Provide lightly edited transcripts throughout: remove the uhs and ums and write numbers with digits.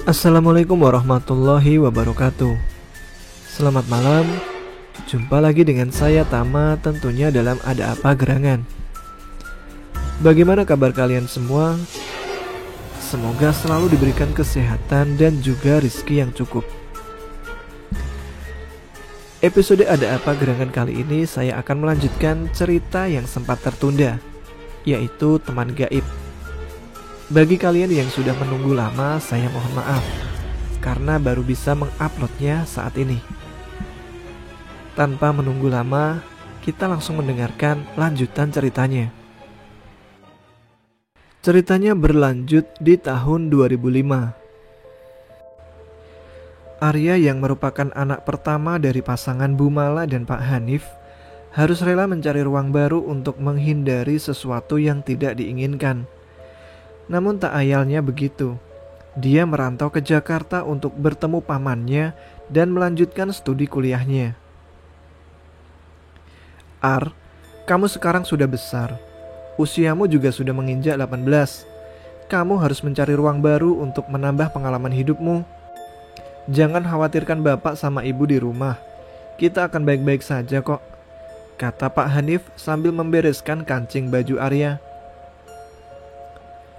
Assalamualaikum warahmatullahi wabarakatuh. Selamat malam. Jumpa lagi dengan saya Tama, tentunya dalam Ada Apa Gerangan. Bagaimana kabar kalian semua? Semoga selalu diberikan kesehatan dan juga rezeki yang cukup. Episode Ada Apa Gerangan kali ini saya akan melanjutkan cerita yang sempat tertunda, yaitu Teman Gaib. Bagi kalian yang sudah menunggu lama, saya mohon maaf karena baru bisa menguploadnya saat ini. Tanpa menunggu lama, kita langsung mendengarkan lanjutan ceritanya. Ceritanya berlanjut di tahun 2005. Arya yang merupakan anak pertama dari pasangan Bu Mala dan Pak Hanif harus rela mencari ruang baru untuk menghindari sesuatu yang tidak diinginkan. Namun tak ayalnya begitu. Dia merantau ke Jakarta untuk bertemu pamannya dan melanjutkan studi kuliahnya. Ar, kamu sekarang sudah besar. Usiamu juga sudah menginjak 18. Kamu harus mencari ruang baru untuk menambah pengalaman hidupmu. Jangan khawatirkan bapak sama ibu di rumah. Kita akan baik-baik saja kok, kata Pak Hanif sambil membereskan kancing baju Arya.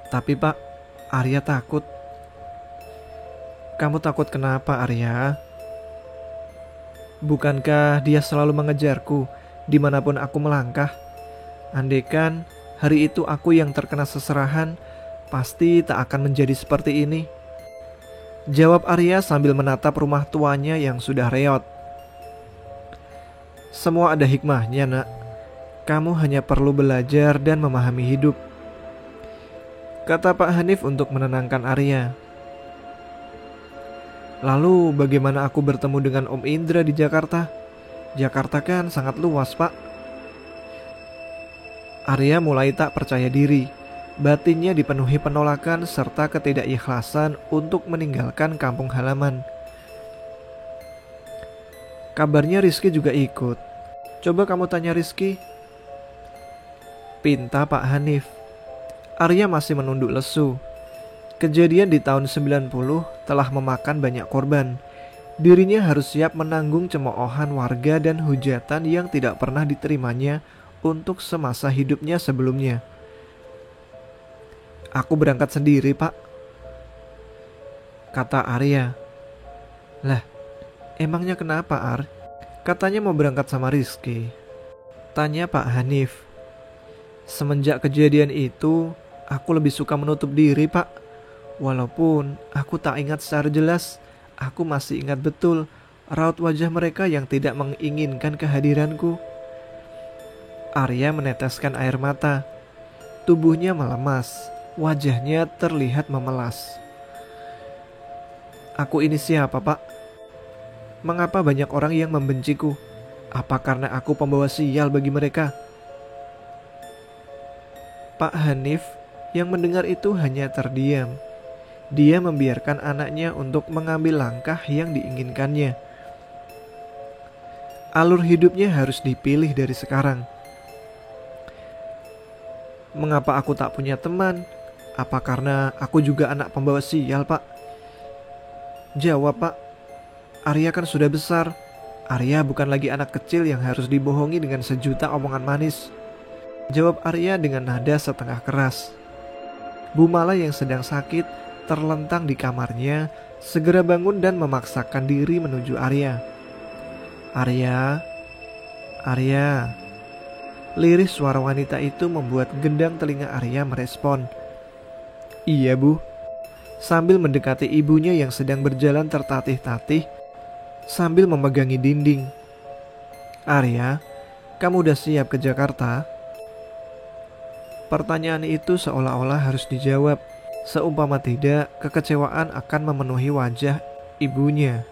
Tapi Pak, Arya takut. Kamu takut kenapa, Arya? Bukankah dia selalu mengejarku dimanapun aku melangkah? Andaikan hari itu aku yang terkena seserahan, pasti tak akan menjadi seperti ini, jawab Arya sambil menatap rumah tuanya yang sudah reot. Semua ada hikmahnya, nak. Kamu hanya perlu belajar dan memahami hidup, kata Pak Hanif untuk menenangkan Arya. Lalu bagaimana aku bertemu dengan Om Indra di Jakarta? Jakarta kan sangat luas, Pak. Arya mulai tak percaya diri. Batinnya dipenuhi penolakan serta ketidakikhlasan untuk meninggalkan kampung halaman. Kabarnya Rizky juga ikut. Coba kamu tanya Rizky, pinta Pak Hanif. Arya masih menunduk lesu. Kejadian di tahun 90 telah memakan banyak korban. Dirinya harus siap menanggung cemoohan warga dan hujatan yang tidak pernah diterimanya untuk semasa hidupnya sebelumnya. Aku berangkat sendiri, Pak, kata Arya. Lah, emangnya kenapa, Ar? Katanya mau berangkat sama Rizky, tanya Pak Hanif. Semenjak kejadian itu, aku lebih suka menutup diri, Pak. Walaupun aku tak ingat secara jelas, aku masih ingat betul raut wajah mereka yang tidak menginginkan kehadiranku. Arya meneteskan air mata. Tubuhnya melemas, wajahnya terlihat memelas. Aku ini siapa, Pak? Mengapa banyak orang yang membenciku? Apa karena aku pembawa sial bagi mereka? Pak Hanif yang mendengar itu hanya terdiam. Dia membiarkan anaknya untuk mengambil langkah yang diinginkannya. Alur hidupnya harus dipilih dari sekarang. Mengapa aku tak punya teman? Apa karena aku juga anak pembawa sial, Pak? Jawab, Pak. Arya kan sudah besar. Arya bukan lagi anak kecil yang harus dibohongi dengan sejuta omongan manis, jawab Arya dengan nada setengah keras. Bu Mala yang sedang sakit terlentang di kamarnya segera bangun dan memaksakan diri menuju Arya. Arya, Arya. Lirih suara wanita itu membuat gendang telinga Arya merespon. Iya, Bu. Sambil mendekati ibunya yang sedang berjalan tertatih-tatih sambil memegangi dinding. Arya, kamu udah siap ke Jakarta? Pertanyaan itu seolah-olah harus dijawab. Seumpama tidak, kekecewaan akan memenuhi wajah ibunya.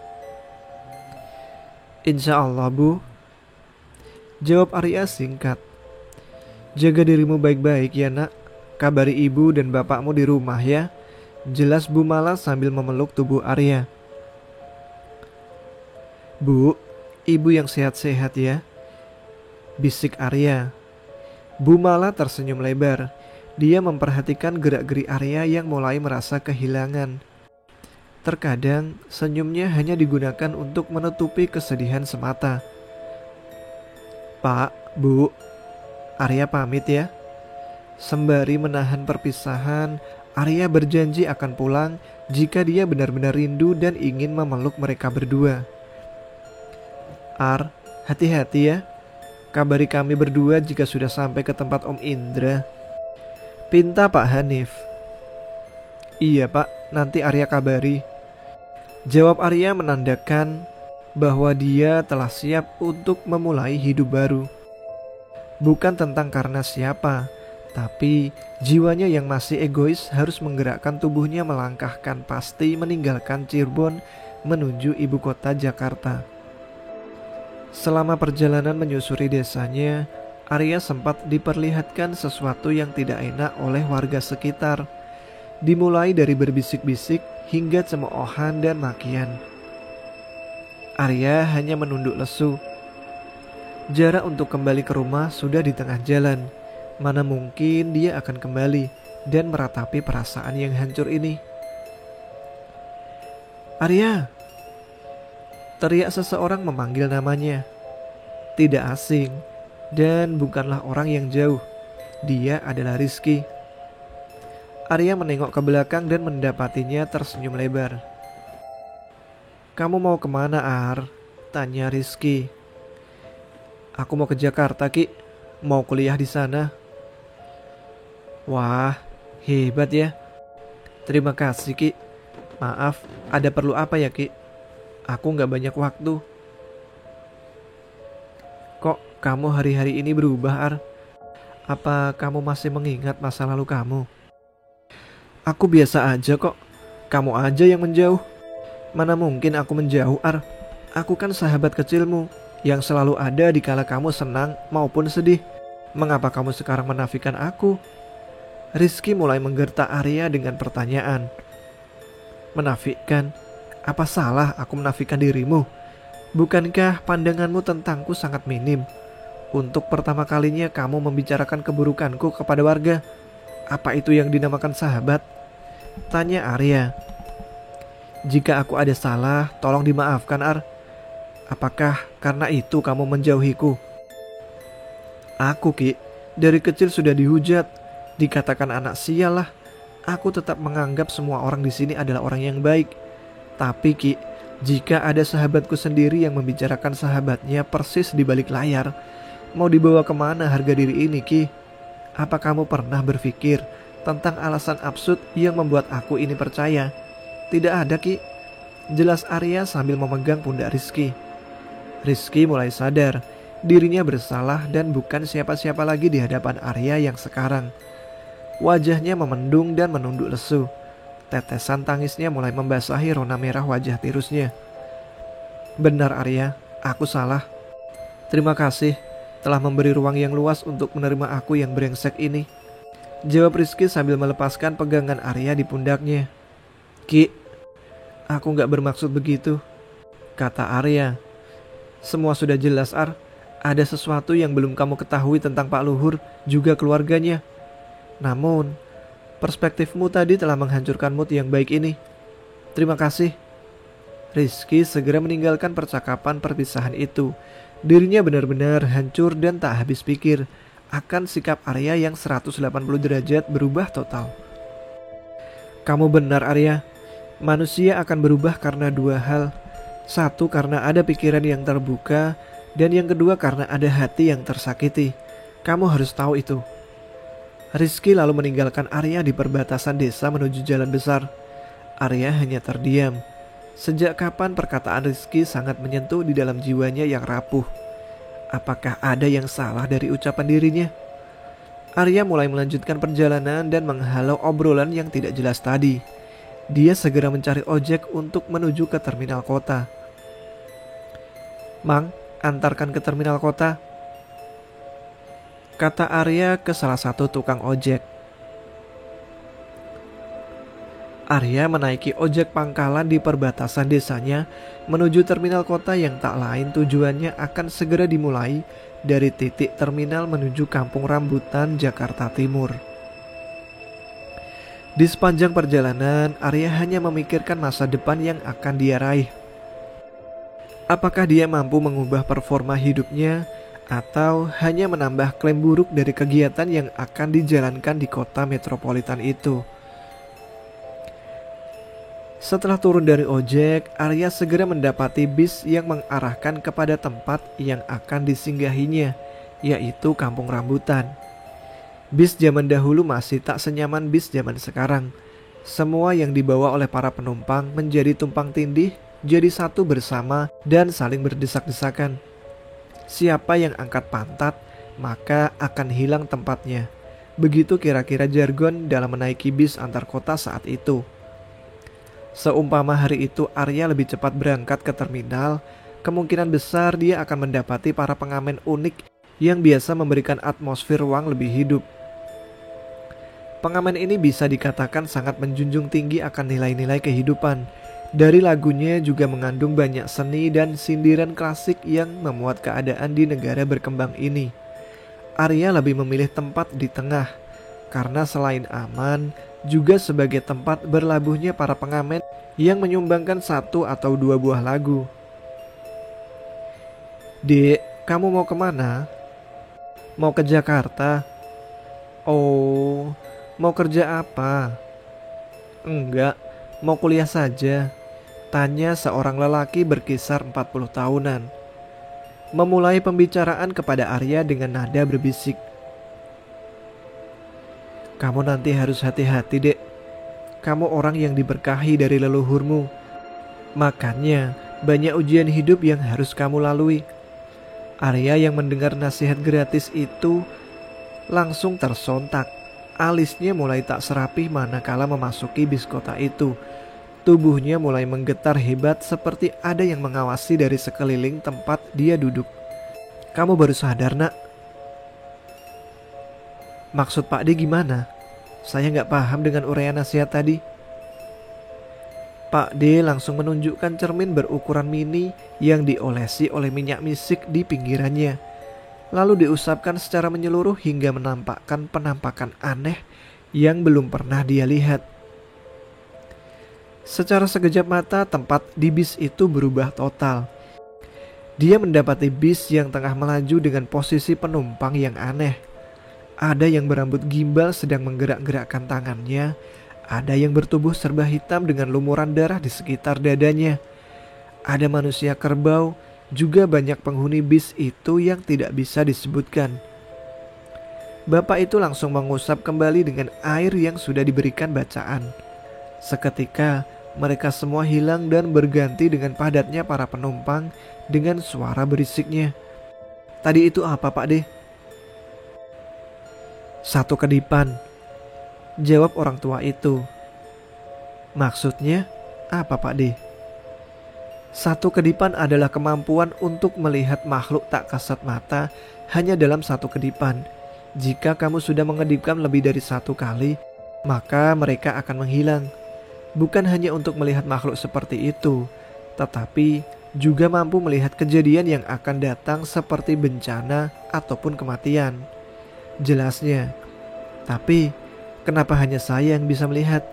Insya Allah, Bu, jawab Arya singkat. Jaga dirimu baik-baik ya, nak. Kabari ibu dan bapakmu di rumah ya, jelas Bu Mala sambil memeluk tubuh Arya. Bu, ibu yang sehat-sehat ya, bisik Arya. Bu Mala tersenyum lebar. Dia memperhatikan gerak-gerik Arya yang mulai merasa kehilangan. Terkadang senyumnya hanya digunakan untuk menutupi kesedihan semata. Pak, Bu, Arya pamit ya. Sembari menahan perpisahan, Arya berjanji akan pulang jika dia benar-benar rindu dan ingin memeluk mereka berdua. Ar, hati-hati ya. Kabari kami berdua jika sudah sampai ke tempat Om Indra. Pinta Pak Hanif. Iya Pak, nanti Arya kabari. Jawab Arya menandakan bahwa dia telah siap untuk memulai hidup baru. Bukan tentang karena siapa, tapi jiwanya yang masih egois harus menggerakkan tubuhnya melangkahkan pasti meninggalkan Cirebon menuju ibu kota Jakarta. Selama perjalanan menyusuri desanya, Arya sempat diperlihatkan sesuatu yang tidak enak oleh warga sekitar. Dimulai dari berbisik-bisik hingga cemoohan dan makian. Arya hanya menunduk lesu. Jarak untuk kembali ke rumah sudah di tengah jalan. Mana mungkin dia akan kembali dan meratapi perasaan yang hancur ini. Arya! Teriak seseorang memanggil namanya. Tidak asing dan bukanlah orang yang jauh. Dia adalah Rizky. Arya menengok ke belakang dan mendapatinya tersenyum lebar. Kamu mau kemana, Ar? Tanya Rizky. Aku mau ke Jakarta, Ki. Mau kuliah di sana. Wah, hebat ya. Terima kasih, Ki. Maaf, ada perlu apa ya, Ki? Aku gak banyak waktu. Kok kamu hari-hari ini berubah, Ar? Apa kamu masih mengingat masa lalu kamu? Aku biasa aja kok. Kamu aja yang menjauh. Mana mungkin aku menjauh, Ar? Aku kan sahabat kecilmu yang selalu ada di kala kamu senang maupun sedih. Mengapa kamu sekarang menafikan aku? Rizky mulai menggertak Arya dengan pertanyaan. Menafikan? Apa salah aku menafikan dirimu? Bukankah pandanganmu tentangku sangat minim? Untuk pertama kalinya kamu membicarakan keburukanku kepada warga. Apa itu yang dinamakan sahabat? Tanya Arya. Jika aku ada salah, tolong dimaafkan, Ar. Apakah karena itu kamu menjauhiku? Aku, Ki, dari kecil sudah dihujat, dikatakan anak sial lah. Aku tetap menganggap semua orang di sini adalah orang yang baik. Tapi, Ki, jika ada sahabatku sendiri yang membicarakan sahabatnya persis di balik layar, mau dibawa kemana harga diri ini, Ki? Apa kamu pernah berpikir tentang alasan absurd yang membuat aku ini percaya? Tidak ada, Ki. Jelas Arya sambil memegang pundak Rizky. Rizky mulai sadar dirinya bersalah dan bukan siapa-siapa lagi di hadapan Arya yang sekarang. Wajahnya memendung dan menunduk lesu. Tetesan tangisnya mulai membasahi rona merah wajah tirusnya. Benar Arya, aku salah. Terima kasih telah memberi ruang yang luas untuk menerima aku yang brengsek ini. Jawab Rizky sambil melepaskan pegangan Arya di pundaknya. Ki, aku gak bermaksud begitu, kata Arya. Semua sudah jelas, Ar. Ada sesuatu yang belum kamu ketahui tentang Pak Luhur juga keluarganya. Namun perspektifmu tadi telah menghancurkan mood yang baik ini. Terima kasih. Rizky segera meninggalkan percakapan perpisahan itu. Dirinya benar-benar hancur dan tak habis pikir akan sikap Arya yang 180 derajat berubah total. Kamu benar, Arya. Manusia akan berubah karena dua hal. Satu, karena ada pikiran yang terbuka, dan yang kedua karena ada hati yang tersakiti. Kamu harus tahu itu. Rizky lalu meninggalkan Arya di perbatasan desa menuju jalan besar. Arya hanya terdiam. Sejak kapan perkataan Rizky sangat menyentuh di dalam jiwanya yang rapuh? Apakah ada yang salah dari ucapan dirinya? Arya mulai melanjutkan perjalanan dan menghalau obrolan yang tidak jelas tadi. Dia segera mencari ojek untuk menuju ke terminal kota. Mang, antarkan ke terminal kota, kata Arya ke salah satu tukang ojek. Arya menaiki ojek pangkalan di perbatasan desanya menuju terminal kota yang tak lain tujuannya akan segera dimulai dari titik terminal menuju Kampung Rambutan, Jakarta Timur. Di sepanjang perjalanan, Arya hanya memikirkan masa depan yang akan dia raih. Apakah dia mampu mengubah performa hidupnya atau hanya menambah klaim buruk dari kegiatan yang akan dijalankan di kota metropolitan itu. Setelah turun dari ojek, Arya segera mendapati bis yang mengarahkan kepada tempat yang akan disinggahinya, yaitu Kampung Rambutan. Bis zaman dahulu masih tak senyaman bis zaman sekarang. Semua yang dibawa oleh para penumpang menjadi tumpang tindih, jadi satu bersama dan saling berdesak-desakan. Siapa yang angkat pantat, maka akan hilang tempatnya. Begitu kira-kira jargon dalam menaiki bis antar kota saat itu. Seumpama hari itu Arya lebih cepat berangkat ke terminal, kemungkinan besar dia akan mendapati para pengamen unik yang biasa memberikan atmosfer ruang lebih hidup. Pengamen ini bisa dikatakan sangat menjunjung tinggi akan nilai-nilai kehidupan. Dari lagunya juga mengandung banyak seni dan sindiran klasik yang memuat keadaan di negara berkembang ini. Arya lebih memilih tempat di tengah, karena selain aman, juga sebagai tempat berlabuhnya para pengamen yang menyumbangkan satu atau dua buah lagu. "Dek, kamu mau kemana?" "Mau ke Jakarta." "Oh, mau kerja apa?" "Enggak, mau kuliah saja," tanya seorang lelaki berkisar 40 tahunan. Memulai pembicaraan kepada Arya dengan nada berbisik. "Kamu nanti harus hati-hati, Dek. Kamu orang yang diberkahi dari leluhurmu. Makanya banyak ujian hidup yang harus kamu lalui." Arya yang mendengar nasihat gratis itu langsung tersontak. Alisnya mulai tak serapih manakala memasuki bis kota itu. Tubuhnya mulai menggetar hebat seperti ada yang mengawasi dari sekeliling tempat dia duduk. "Kamu baru sadar, Nak?" "Maksud Pak D gimana? Saya nggak paham dengan uraian nasihat tadi." Pak D langsung menunjukkan cermin berukuran mini yang diolesi oleh minyak misik di pinggirannya. Lalu diusapkan secara menyeluruh hingga menampakkan penampakan aneh yang belum pernah dia lihat. Secara sekejap mata tempat di bis itu berubah total. Dia mendapati bis yang tengah melaju dengan posisi penumpang yang aneh. Ada yang berambut gimbal sedang menggerak-gerakkan tangannya. Ada yang bertubuh serba hitam dengan lumuran darah di sekitar dadanya. Ada manusia kerbau. Juga banyak penghuni bis itu yang tidak bisa disebutkan. Bapak itu langsung mengusap kembali dengan air yang sudah diberikan bacaan. Seketika mereka semua hilang dan berganti dengan padatnya para penumpang dengan suara berisiknya. "Tadi itu apa, Pak D?" "Satu kedipan," jawab orang tua itu. "Maksudnya apa, Pak D?" "Satu kedipan adalah kemampuan untuk melihat makhluk tak kasat mata hanya dalam satu kedipan. Jika kamu sudah mengedipkan lebih dari satu kali, maka mereka akan menghilang. Bukan hanya untuk melihat makhluk seperti itu, tetapi juga mampu melihat kejadian yang akan datang seperti bencana ataupun kematian." Jelasnya. "Tapi kenapa hanya saya yang bisa melihat?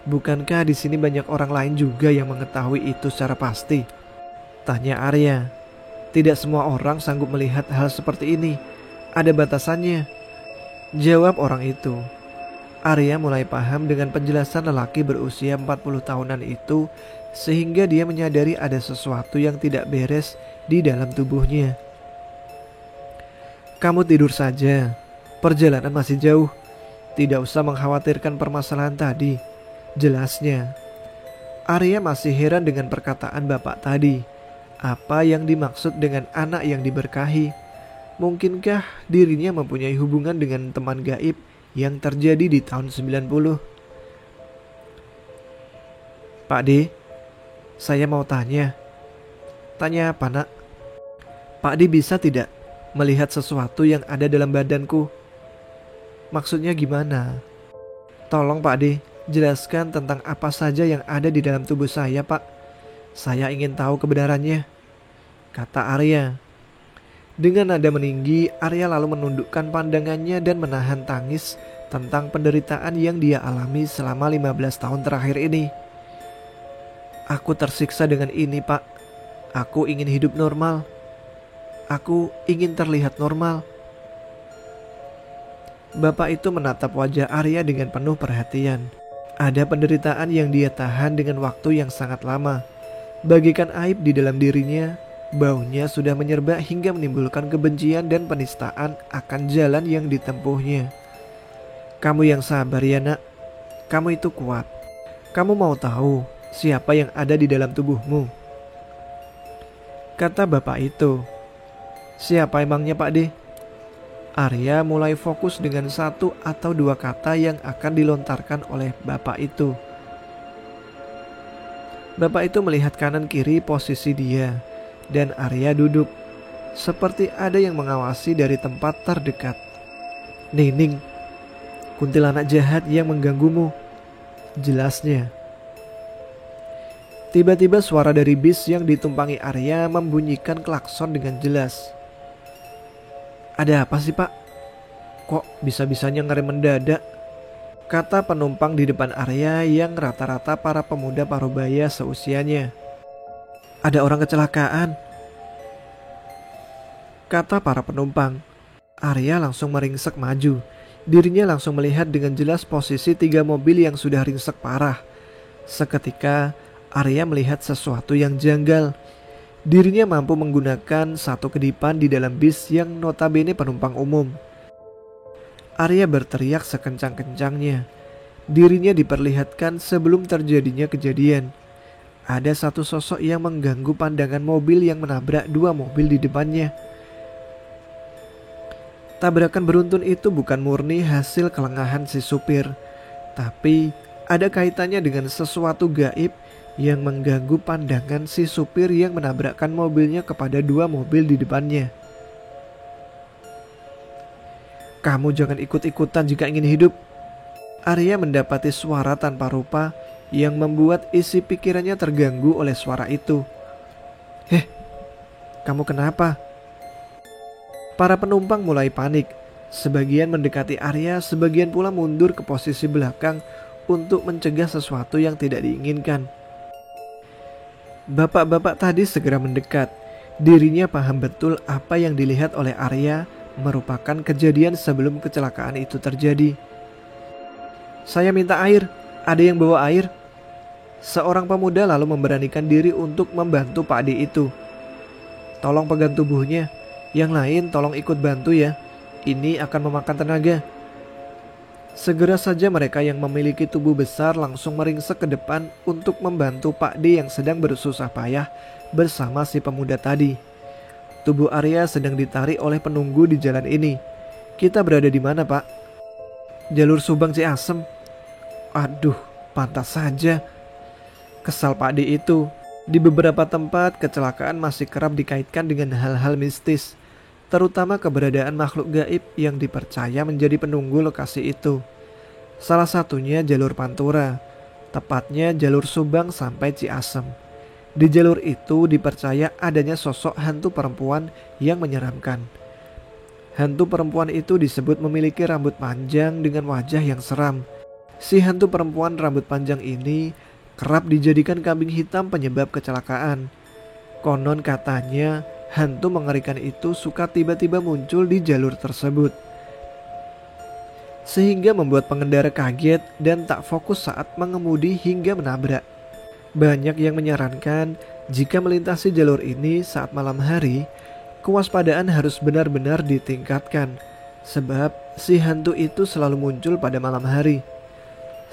Bukankah di sini banyak orang lain juga yang mengetahui itu secara pasti?" tanya Arya. "Tidak semua orang sanggup melihat hal seperti ini. Ada batasannya," jawab orang itu. Arya mulai paham dengan penjelasan lelaki berusia 40 tahunan itu, sehingga dia menyadari ada sesuatu yang tidak beres di dalam tubuhnya. "Kamu tidur saja. Perjalanan masih jauh. Tidak usah mengkhawatirkan permasalahan tadi," jelasnya. Arya masih heran dengan perkataan bapak tadi. Apa yang dimaksud dengan anak yang diberkahi? Mungkinkah dirinya mempunyai hubungan dengan teman gaib yang terjadi di tahun 90? "Pak D, saya mau tanya." "Tanya apa, Nak?" "Pak D bisa tidak melihat sesuatu yang ada dalam badanku?" "Maksudnya gimana?" "Tolong Pak D, jelaskan tentang apa saja yang ada di dalam tubuh saya, Pak. Saya ingin tahu kebenarannya," kata Arya. Dengan nada meninggi, Arya lalu menundukkan pandangannya dan menahan tangis tentang penderitaan yang dia alami selama 15 tahun terakhir ini. Aku tersiksa dengan ini, Pak. Aku ingin hidup normal. Aku ingin terlihat normal. Bapak itu menatap wajah Arya dengan penuh perhatian. Ada penderitaan yang dia tahan dengan waktu yang sangat lama. Bagikan aib di dalam dirinya, baunya sudah menyerba hingga menimbulkan kebencian dan penistaan akan jalan yang ditempuhnya. Kamu yang sabar ya nak, kamu itu kuat. Kamu mau tahu siapa yang ada di dalam tubuhmu? Kata bapak itu. Siapa emangnya Pak De? Arya mulai fokus dengan 1 atau 2 kata yang akan dilontarkan oleh bapak itu. Bapak itu melihat kanan kiri posisi dia, dan Arya duduk seperti ada yang mengawasi dari tempat terdekat. Nining, kuntilanak jahat yang mengganggumu, jelasnya. Tiba-tiba suara dari bis yang ditumpangi Arya membunyikan klakson dengan jelas. Ada apa sih Pak? Kok bisa-bisanya ngerem mendadak? Kata penumpang di depan Arya yang rata-rata para pemuda parubaya seusianya. Ada orang kecelakaan, kata para penumpang. Arya langsung meringsek maju. Dirinya langsung melihat dengan jelas posisi 3 mobil yang sudah ringsek parah. Seketika Arya melihat sesuatu yang janggal. Dirinya mampu menggunakan 1 kedipan di dalam bis yang notabene penumpang umum. Arya berteriak sekencang-kencangnya. Dirinya diperlihatkan sebelum terjadinya kejadian. Ada 1 sosok yang mengganggu pandangan mobil yang menabrak 2 mobil di depannya. Tabrakan beruntun itu bukan murni hasil kelengahan si supir, tapi ada kaitannya dengan sesuatu gaib yang mengganggu pandangan si supir yang menabrakkan mobilnya kepada 2 mobil di depannya. Kamu jangan ikut-ikutan jika ingin hidup. Arya mendapati suara tanpa rupa yang membuat isi pikirannya terganggu oleh suara itu. Kamu kenapa? Para penumpang mulai panik. Sebagian mendekati Arya, sebagian pula mundur ke posisi belakang untuk mencegah sesuatu yang tidak diinginkan. Bapak-bapak tadi segera mendekat. Dirinya paham betul apa yang dilihat oleh Arya merupakan kejadian sebelum kecelakaan itu terjadi. Saya minta air, ada yang bawa air? Seorang pemuda lalu memberanikan diri untuk membantu Pak D itu. Tolong pegang tubuhnya, yang lain tolong ikut bantu ya, ini akan memakan tenaga. Segera saja mereka yang memiliki tubuh besar langsung meringsek ke depan untuk membantu Pak D yang sedang bersusah payah bersama si pemuda tadi. Tubuh Arya sedang ditarik oleh penunggu di jalan ini. Kita berada di mana Pak? Jalur Subang Ciasem. Aduh, pantas saja. Kesal Pak D itu. Di beberapa tempat kecelakaan masih kerap dikaitkan dengan hal-hal mistis, terutama keberadaan makhluk gaib yang dipercaya menjadi penunggu lokasi itu. Salah satunya jalur Pantura, tepatnya jalur Subang sampai Ciasem. Di jalur itu dipercaya adanya sosok hantu perempuan yang menyeramkan. Hantu perempuan itu disebut memiliki rambut panjang dengan wajah yang seram. Si hantu perempuan rambut panjang ini kerap dijadikan kambing hitam penyebab kecelakaan. Konon katanya hantu mengerikan itu suka tiba-tiba muncul di jalur tersebut, sehingga membuat pengendara kaget dan tak fokus saat mengemudi hingga menabrak. Banyak yang menyarankan jika melintasi jalur ini saat malam hari, kewaspadaan harus benar-benar ditingkatkan, sebab si hantu itu selalu muncul pada malam hari.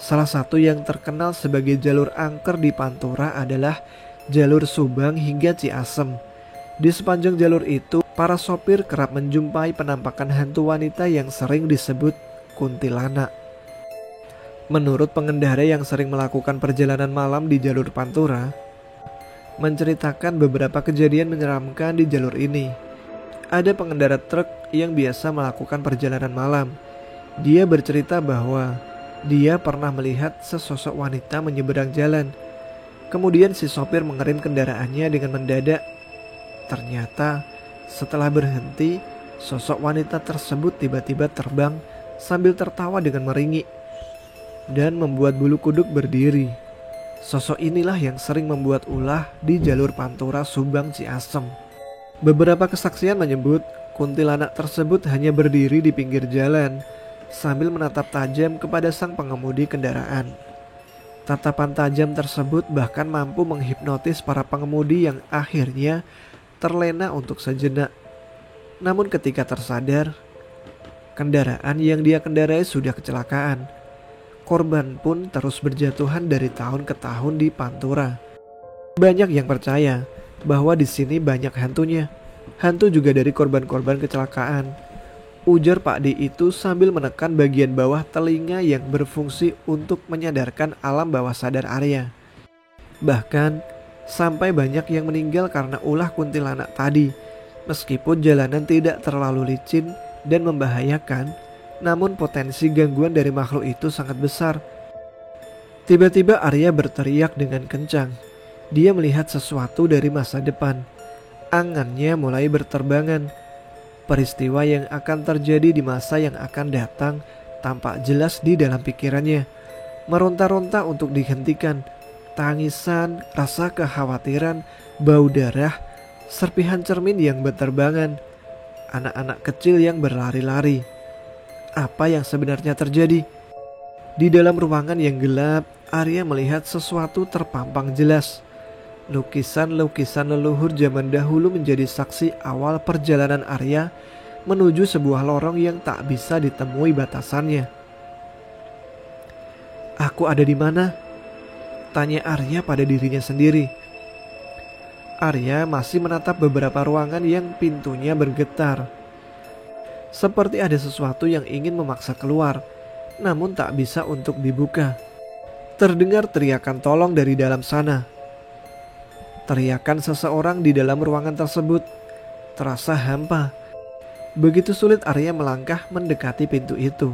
Salah satu yang terkenal sebagai jalur angker di Pantura adalah jalur Subang hingga Ciasem. Di sepanjang jalur itu, para sopir kerap menjumpai penampakan hantu wanita yang sering disebut kuntilanak. Menurut pengendara yang sering melakukan perjalanan malam di jalur Pantura, menceritakan beberapa kejadian menyeramkan di jalur ini. Ada pengendara truk yang biasa melakukan perjalanan malam. Dia bercerita bahwa dia pernah melihat sesosok wanita menyeberang jalan. Kemudian si sopir mengerem kendaraannya dengan mendadak. Ternyata setelah berhenti, sosok wanita tersebut tiba-tiba terbang sambil tertawa dengan meringik dan membuat bulu kuduk berdiri. Sosok inilah yang sering membuat ulah di jalur Pantura Subang Ciasem. Beberapa kesaksian menyebut kuntilanak tersebut hanya berdiri di pinggir jalan sambil menatap tajam kepada sang pengemudi kendaraan. Tatapan tajam tersebut bahkan mampu menghipnotis para pengemudi yang akhirnya terlena untuk sejenak. Namun ketika tersadar, kendaraan yang dia kendarai sudah kecelakaan. Korban pun terus berjatuhan dari tahun ke tahun di Pantura. Banyak yang percaya bahwa di sini banyak hantunya. Hantu juga dari korban-korban kecelakaan. Ujar Pak D itu sambil menekan bagian bawah telinga yang berfungsi untuk menyadarkan alam bawah sadar Arya. Bahkan sampai banyak yang meninggal karena ulah kuntilanak tadi. Meskipun jalanan tidak terlalu licin dan membahayakan, namun potensi gangguan dari makhluk itu sangat besar. Tiba-tiba Arya berteriak dengan kencang. Dia melihat sesuatu dari masa depan. Angannya mulai berterbangan. Peristiwa yang akan terjadi di masa yang akan datang tampak jelas di dalam pikirannya. Meronta-ronta untuk dihentikan. Tangisan, rasa kekhawatiran, bau darah, serpihan cermin yang berterbangan, anak-anak kecil yang berlari-lari. Apa yang sebenarnya terjadi? Di dalam ruangan yang gelap, Arya melihat sesuatu terpampang jelas. Lukisan-lukisan leluhur zaman dahulu menjadi saksi awal perjalanan Arya menuju sebuah lorong yang tak bisa ditemui batasannya. Aku ada di mana? Tanya Arya pada dirinya sendiri. Arya masih menatap beberapa ruangan yang pintunya bergetar. Seperti ada sesuatu yang ingin memaksa keluar, namun tak bisa untuk dibuka. Terdengar teriakan tolong dari dalam sana. Teriakan seseorang di dalam ruangan tersebut terasa hampa. Begitu sulit Arya melangkah mendekati pintu itu.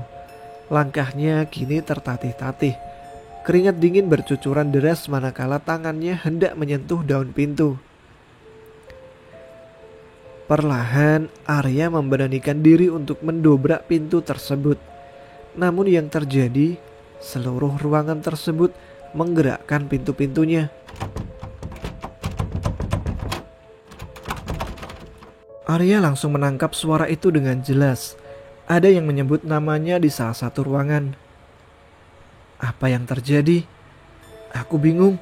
Langkahnya kini tertatih-tatih. Keringat dingin bercucuran deras manakala tangannya hendak menyentuh daun pintu. Perlahan Arya memberanikan diri untuk mendobrak pintu tersebut. Namun yang terjadi, seluruh ruangan tersebut menggerakkan pintu-pintunya. Arya langsung menangkap suara itu dengan jelas. Ada yang menyebut namanya di salah satu ruangan. Apa yang terjadi? Aku bingung.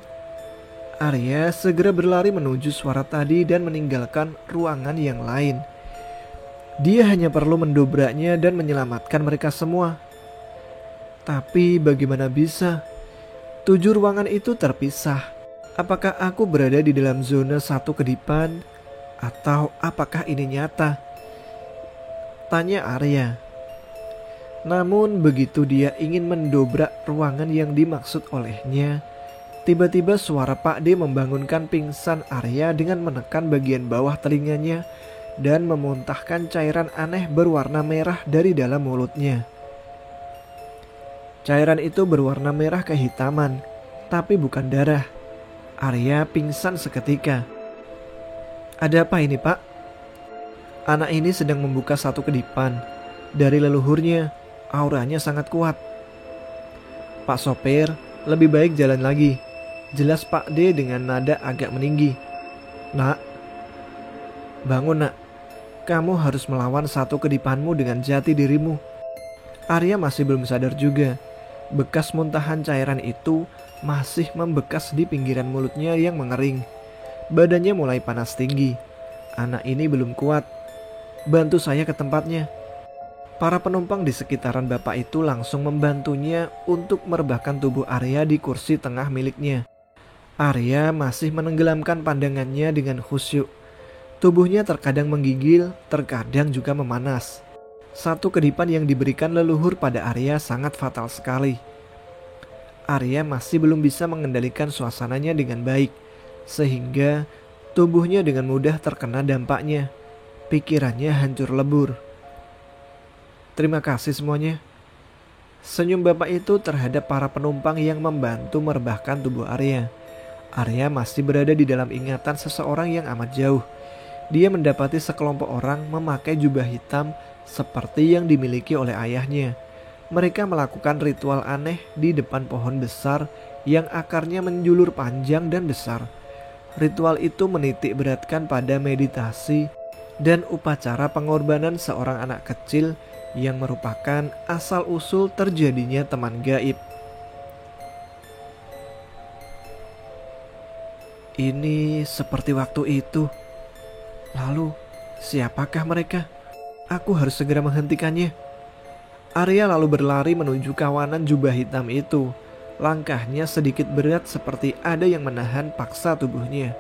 Arya segera berlari menuju suara tadi dan meninggalkan ruangan yang lain. Dia hanya perlu mendobraknya dan menyelamatkan mereka semua. Tapi bagaimana bisa? 7 ruangan itu terpisah. Apakah aku berada di dalam zona satu kedipan? Atau apakah ini nyata? Tanya Arya. Namun begitu dia ingin mendobrak ruangan yang dimaksud olehnya, tiba-tiba suara Pak D membangunkan pingsan Arya dengan menekan bagian bawah telinganya dan memuntahkan cairan aneh berwarna merah dari dalam mulutnya. Cairan itu berwarna merah kehitaman, tapi bukan darah. Arya pingsan seketika. Ada apa ini, Pak? Anak ini sedang membuka satu kedipan. Dari leluhurnya, auranya sangat kuat. Pak sopir, lebih baik jalan lagi. Jelas Pak D dengan nada agak meninggi. Nak, bangun nak. Kamu harus melawan satu kedipanmu dengan jati dirimu. Arya masih belum sadar juga. Bekas muntahan cairan itu masih membekas di pinggiran mulutnya yang mengering. Badannya mulai panas tinggi. Anak ini belum kuat. Bantu saya ke tempatnya. Para penumpang di sekitaran bapak itu langsung membantunya untuk merebahkan tubuh Arya di kursi tengah miliknya. Arya masih menenggelamkan pandangannya dengan khusyuk. Tubuhnya terkadang menggigil, terkadang juga memanas. Satu kedipan yang diberikan leluhur pada Arya sangat fatal sekali. Arya masih belum bisa mengendalikan suasananya dengan baik, sehingga tubuhnya dengan mudah terkena dampaknya. Pikirannya hancur lebur. Terima kasih semuanya. Senyum bapak itu terhadap para penumpang yang membantu merebahkan tubuh Arya. Arya masih berada di dalam ingatan seseorang yang amat jauh. Dia mendapati sekelompok orang memakai jubah hitam seperti yang dimiliki oleh ayahnya. Mereka melakukan ritual aneh di depan pohon besar yang akarnya menjulur panjang dan besar. Ritual itu menitik beratkan pada meditasi dan upacara pengorbanan seorang anak kecil yang merupakan asal-usul terjadinya teman gaib. Ini seperti waktu itu. Lalu, siapakah mereka? Aku harus segera menghentikannya. Arya lalu berlari menuju kawanan jubah hitam itu. Langkahnya sedikit berat seperti ada yang menahan paksa tubuhnya.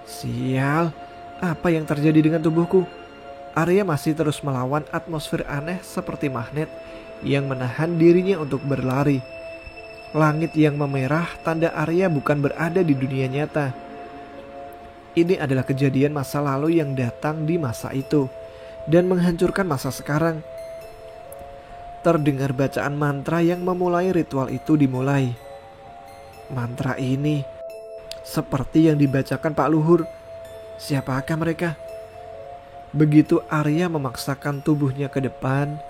Sial, apa yang terjadi dengan tubuhku? Arya masih terus melawan atmosfer aneh seperti magnet yang menahan dirinya untuk berlari. Langit yang memerah tanda Arya bukan berada di dunia nyata. Ini adalah kejadian masa lalu yang datang di masa itu dan menghancurkan masa sekarang. Terdengar bacaan mantra yang memulai ritual itu dimulai. Mantra ini seperti yang dibacakan Pak Luhur. Siapakah mereka? Begitu Arya memaksakan tubuhnya ke depan,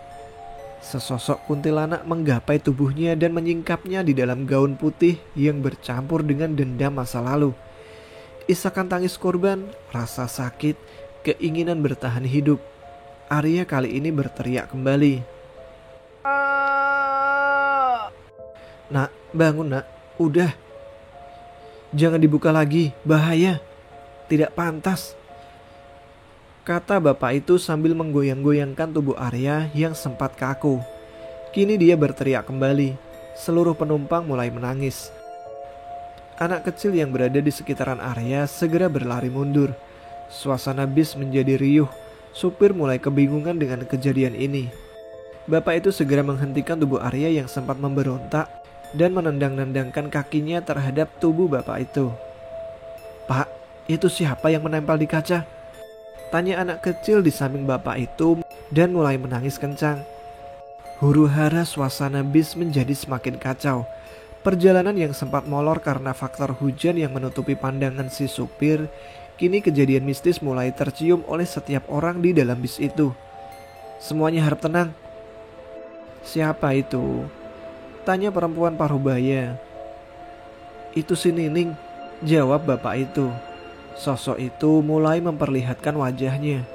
sesosok kuntilanak menggapai tubuhnya dan menyingkapnya di dalam gaun putih yang bercampur dengan dendam masa lalu. Isakan tangis korban, rasa sakit, keinginan bertahan hidup. Arya kali ini berteriak kembali. Nak, bangun nak, udah. Jangan dibuka lagi, bahaya. Tidak pantas, kata bapak itu sambil menggoyang-goyangkan tubuh Arya yang sempat kaku. Kini dia berteriak kembali. Seluruh penumpang mulai menangis. Anak kecil yang berada di sekitaran Arya segera berlari mundur. Suasana bis menjadi riuh. Supir mulai kebingungan dengan kejadian ini. Bapak itu segera menghentikan tubuh Arya yang sempat memberontak dan menendang-nendangkan kakinya terhadap tubuh bapak itu. Pak, itu siapa yang menempel di kaca? Tanya anak kecil di samping bapak itu dan mulai menangis kencang. Huru-hara suasana bis menjadi semakin kacau. Perjalanan yang sempat molor karena faktor hujan yang menutupi pandangan si supir, kini kejadian mistis mulai tercium oleh setiap orang di dalam bis itu. Semuanya harap tenang. Siapa itu? Tanya perempuan parubaya. Itu si Nining, jawab bapak itu. Sosok itu mulai memperlihatkan wajahnya.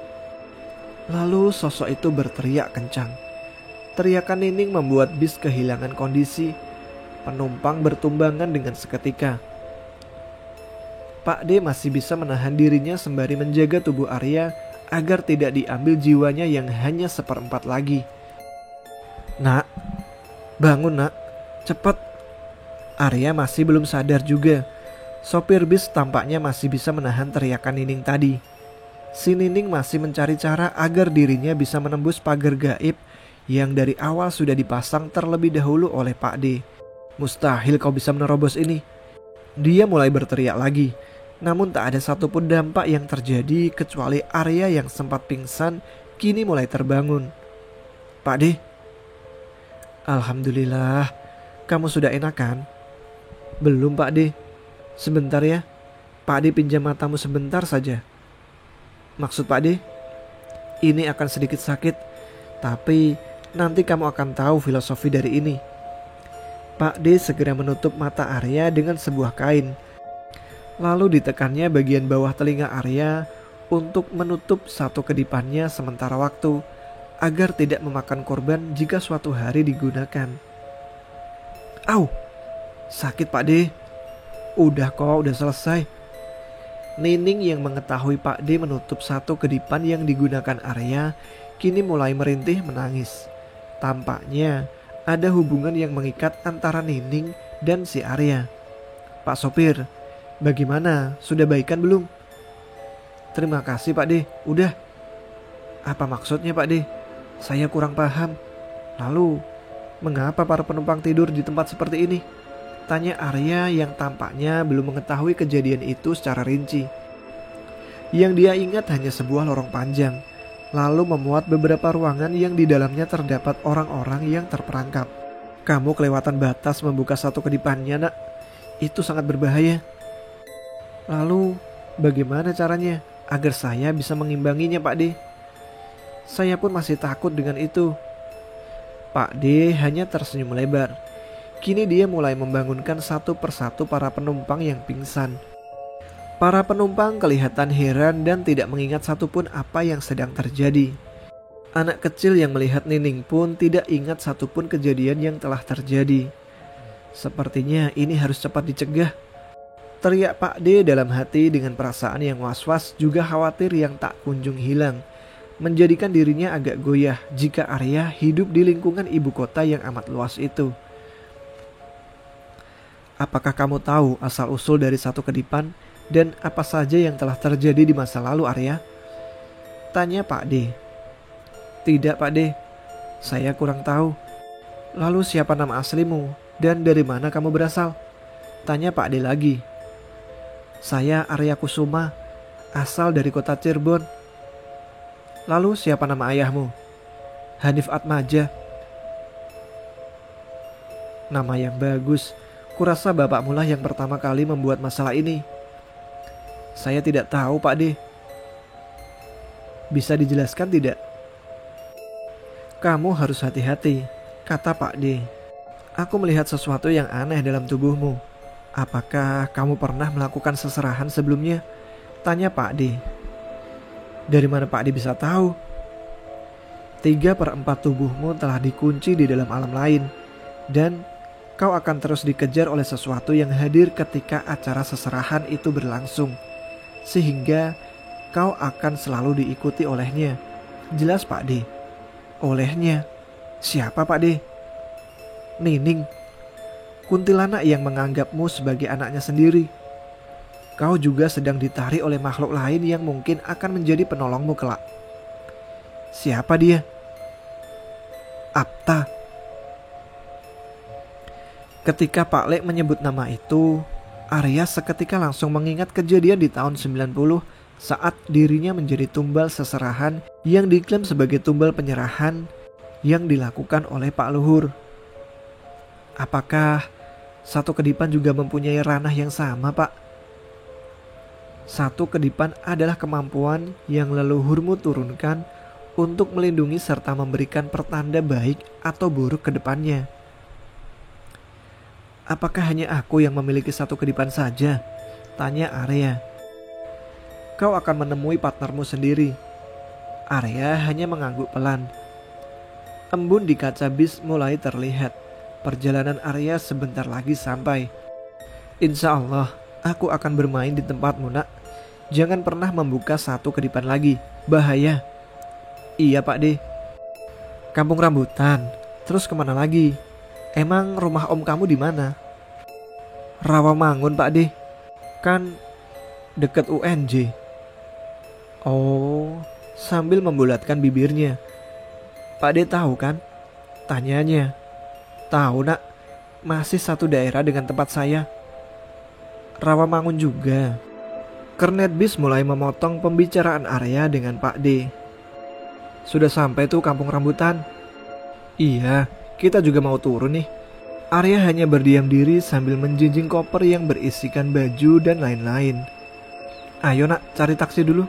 Lalu sosok itu berteriak kencang. Teriakan Nining membuat bis kehilangan kondisi. Penumpang bertumbangan dengan seketika. Pak D masih bisa menahan dirinya sembari menjaga tubuh Arya agar tidak diambil jiwanya yang hanya seperempat lagi. Nak, bangun nak, cepat. Arya masih belum sadar juga. Sopir bis tampaknya masih bisa menahan teriakan Nining tadi. Si Nining masih mencari cara agar dirinya bisa menembus pagar gaib yang dari awal sudah dipasang terlebih dahulu oleh Pak D. Mustahil kau bisa menerobos ini. Dia mulai berteriak lagi. Namun tak ada satupun dampak yang terjadi kecuali Arya yang sempat pingsan kini mulai terbangun. Pak D, alhamdulillah, kamu sudah enak kan? Belum Pak D. Sebentar ya, Pak D pinjam matamu sebentar saja. Maksud Pak D? Ini akan sedikit sakit, tapi nanti kamu akan tahu filosofi dari ini. Pak D segera menutup mata Arya dengan sebuah kain. Lalu ditekannya bagian bawah telinga Arya untuk menutup satu kedipannya sementara waktu agar tidak memakan korban jika suatu hari digunakan. Au, sakit Pak D. Udah kok, udah selesai. Nining yang mengetahui Pak D menutup satu kedipan yang digunakan Arya kini mulai merintih menangis. Tampaknya ada hubungan yang mengikat antara Nining dan si Arya. Pak sopir, bagaimana? Sudah baikan belum? Terima kasih Pak D, udah. Apa maksudnya Pak D? Saya kurang paham. Lalu, mengapa para penumpang tidur di tempat seperti ini? Tanya Arya yang tampaknya belum mengetahui kejadian itu secara rinci. Yang dia ingat hanya sebuah lorong panjang, lalu memuat beberapa ruangan yang di dalamnya terdapat orang-orang yang terperangkap. Kamu kelewatan batas membuka satu kedipannya nak. Itu sangat berbahaya. Lalu, bagaimana caranya agar saya bisa mengimbanginya Pak D? Saya pun masih takut dengan itu. Pak D hanya tersenyum lebar. Kini dia mulai membangunkan satu persatu para penumpang yang pingsan. Para penumpang kelihatan heran dan tidak mengingat satupun apa yang sedang terjadi. Anak kecil yang melihat Nining pun tidak ingat satupun kejadian yang telah terjadi. Sepertinya ini harus cepat dicegah. Teriak Pak D dalam hati dengan perasaan yang was-was juga khawatir yang tak kunjung hilang. Menjadikan dirinya agak goyah jika Arya hidup di lingkungan ibu kota yang amat luas itu. Apakah kamu tahu asal-usul dari satu kedipan dan apa saja yang telah terjadi di masa lalu, Arya? Tanya Pak D. Tidak, Pak D. Saya kurang tahu. Lalu siapa nama aslimu dan dari mana kamu berasal? Tanya Pak D lagi. Saya Arya Kusuma, asal dari kota Cirebon. Lalu siapa nama ayahmu? Hanif Atmaja. Nama yang bagus. Kurasa bapakmu lah yang pertama kali membuat masalah ini. Saya tidak tahu, Pak D. Bisa dijelaskan tidak? Kamu harus hati-hati, kata Pak D. Aku melihat sesuatu yang aneh dalam tubuhmu. Apakah kamu pernah melakukan seserahan sebelumnya? Tanya Pak D. Dari mana Pak D bisa tahu? 3/4 tubuhmu telah dikunci di dalam alam lain. Dan kau akan terus dikejar oleh sesuatu yang hadir ketika acara seserahan itu berlangsung. Sehingga kau akan selalu diikuti olehnya. Jelas Pak D. Olehnya? Siapa Pak D? Nining. Kuntilanak yang menganggapmu sebagai anaknya sendiri. Kau juga sedang ditarik oleh makhluk lain yang mungkin akan menjadi penolongmu kelak. Siapa dia? Apta. Ketika Pak Lek menyebut nama itu, Arya seketika langsung mengingat kejadian di tahun 90 saat dirinya menjadi tumbal seserahan yang diklaim sebagai tumbal penyerahan yang dilakukan oleh Pak Luhur. Apakah satu kedipan juga mempunyai ranah yang sama, Pak? Satu kedipan adalah kemampuan yang leluhurmu turunkan untuk melindungi serta memberikan pertanda baik atau buruk ke depannya. Apakah hanya aku yang memiliki satu kedipan saja? Tanya Arya. Kau akan menemui partnermu sendiri. Arya hanya mengangguk pelan. Embun di kaca bis mulai terlihat. Perjalanan Arya sebentar lagi sampai. Insya Allah, aku akan bermain di tempatmu, nak. Jangan pernah membuka satu kedipan lagi. Bahaya. Iya, Pak D. Kampung Rambutan. Terus kemana lagi? Emang rumah om kamu di mana? Rawamangun, Pak D. Kan dekat UNJ. Oh, sambil membulatkan bibirnya. Pak D tahu kan? Tanyanya. Tahu, nak. Masih satu daerah dengan tempat saya. Rawamangun juga. Kernet bis mulai memotong pembicaraan Arya dengan Pak D. Sudah sampai tuh Kampung Rambutan. Iya, kita juga mau turun nih. Arya hanya berdiam diri sambil menjinjing koper yang berisikan baju dan lain-lain. Ayo nak, cari taksi dulu.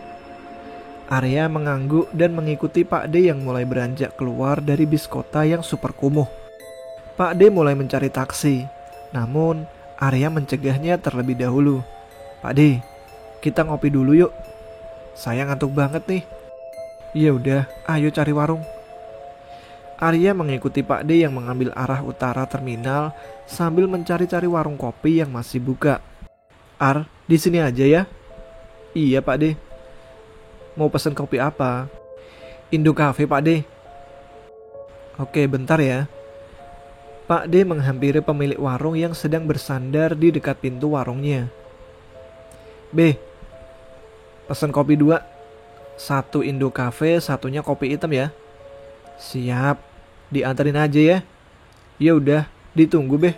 Arya mengangguk dan mengikuti Pak D yang mulai beranjak keluar dari bis kota yang super kumuh. Pak D mulai mencari taksi. Namun Arya mencegahnya terlebih dahulu. Pak D, kita ngopi dulu yuk. Saya ngantuk banget nih. Ya udah, ayo cari warung. Arya mengikuti Pak D yang mengambil arah utara terminal sambil mencari-cari warung kopi yang masih buka. Ar, di sini aja ya? Iya Pak D. Mau pesen kopi apa? Indo Cafe Pak D. Oke, bentar ya. Pak D menghampiri pemilik warung yang sedang bersandar di dekat pintu warungnya. B, pesen kopi 2. 1 Indo Cafe, satunya kopi hitam ya. Siap, diantarin aja ya. Ya udah, ditunggu Be.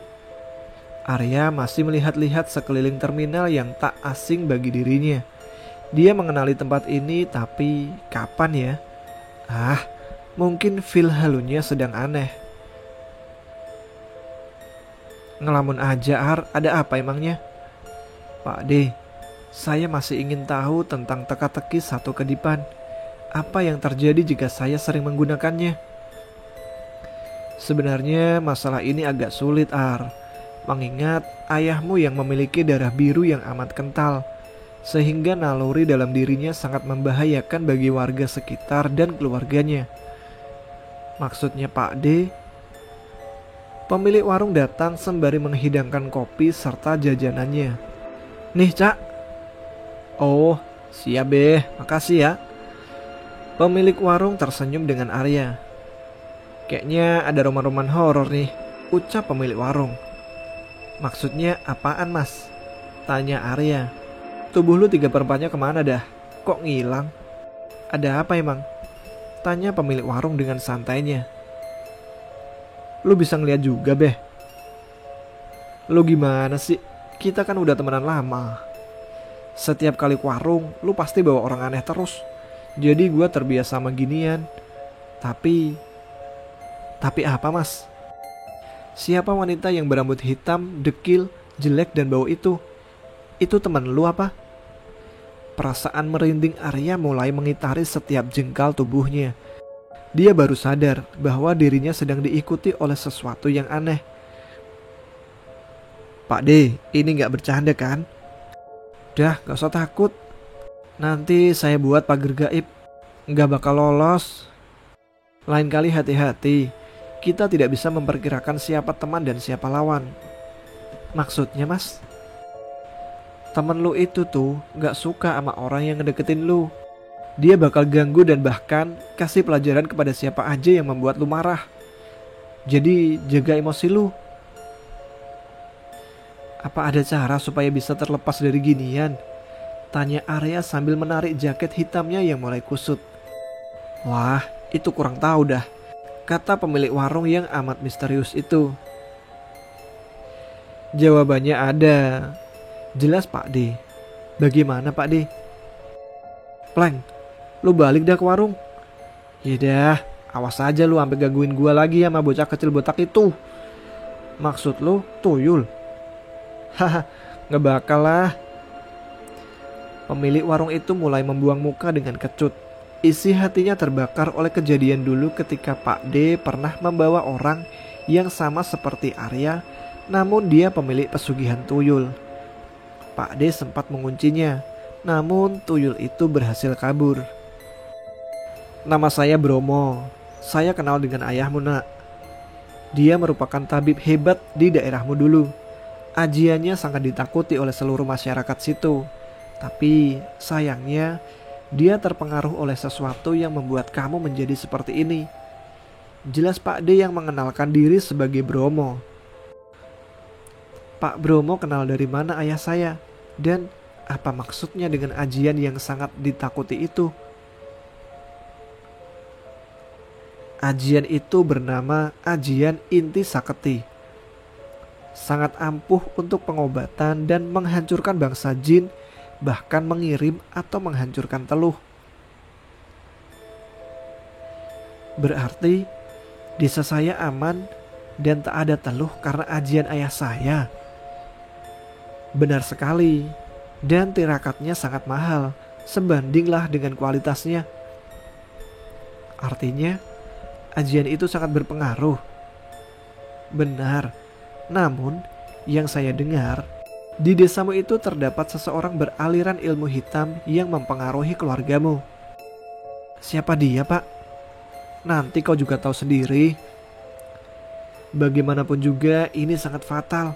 Arya masih melihat-lihat sekeliling terminal yang tak asing bagi dirinya. Dia mengenali tempat ini, tapi kapan ya? Mungkin feel halunya sedang aneh. Ngelamun aja Ar, ada apa emangnya? Pak D, saya masih ingin tahu tentang teka-teki satu kedipan. Apa yang terjadi jika saya sering menggunakannya? Sebenarnya masalah ini agak sulit, Ar. Mengingat ayahmu yang memiliki darah biru yang amat kental, sehingga naluri dalam dirinya sangat membahayakan bagi warga sekitar dan keluarganya. Maksudnya Pak D. Pemilik warung datang sembari menghidangkan kopi serta jajanannya. Nih, Cak. Oh, siap Beh, makasih ya. Pemilik warung tersenyum dengan Arya. Kayaknya ada roman-roman horor nih, ucap pemilik warung. Maksudnya apaan, Mas? Tanya Arya. Tubuh lu 3/4-nya kemana dah? Kok ngilang? Ada apa emang? Tanya pemilik warung dengan santainya. Lu bisa ngeliat juga, Beh. Lu gimana sih? Kita kan udah temenan lama. Setiap kali ke warung, lu pasti bawa orang aneh terus. Jadi gua terbiasa sama ginian. Tapi apa, Mas? Siapa wanita yang berambut hitam, dekil, jelek dan bau itu? Itu teman lu apa? Perasaan merinding Arya mulai mengitari setiap jengkal tubuhnya. Dia baru sadar bahwa dirinya sedang diikuti oleh sesuatu yang aneh. Pak D, ini gak bercanda kan? Dah, gak usah takut. Nanti saya buat pagar gaib. Gak bakal lolos. Lain kali hati-hati. Kita tidak bisa memperkirakan siapa teman dan siapa lawan. Maksudnya, Mas? Temen lu itu tuh gak suka sama orang yang ngedeketin lu. Dia bakal ganggu dan bahkan kasih pelajaran kepada siapa aja yang membuat lu marah. Jadi jaga emosi lu. Apa ada cara supaya bisa terlepas dari ginian? Tanya Arya sambil menarik jaket hitamnya yang mulai kusut. Wah, itu kurang tahu dah, kata pemilik warung yang amat misterius itu. Jawabannya ada. Jelas Pak D. Bagaimana Pak D? Pleng, lu balik dah ke warung. Yaudah, awas aja lu sampai gangguin gua lagi sama bocah kecil botak itu. Maksud lu tuyul? Haha, nggak bakal lah. Pemilik warung itu mulai membuang muka dengan kecut. Isi hatinya terbakar oleh kejadian dulu ketika Pak D pernah membawa orang yang sama seperti Arya, namun dia pemilik pesugihan tuyul. Pak D sempat menguncinya, namun tuyul itu berhasil kabur. Nama saya Bromo. Saya kenal dengan ayahmu, Nak. Dia merupakan tabib hebat di daerahmu dulu. Ajiannya sangat ditakuti oleh seluruh masyarakat situ. Tapi sayangnya dia terpengaruh oleh sesuatu yang membuat kamu menjadi seperti ini. Jelas Pak D yang mengenalkan diri sebagai Bromo. Pak Bromo kenal dari mana ayah saya? Dan apa maksudnya dengan ajian yang sangat ditakuti itu? Ajian itu bernama Ajian Inti Saketi. Sangat ampuh untuk pengobatan dan menghancurkan bangsa jin, bahkan mengirim atau menghancurkan teluh. Berarti desa saya aman dan tak ada teluh karena ajian ayah saya. Benar sekali, dan tirakatnya sangat mahal, sebandinglah dengan kualitasnya. Artinya, ajian itu sangat berpengaruh. Benar, namun yang saya dengar, di desamu itu terdapat seseorang beraliran ilmu hitam yang mempengaruhi keluargamu. Siapa dia, Pak? Nanti kau juga tahu sendiri. Bagaimanapun juga ini sangat fatal.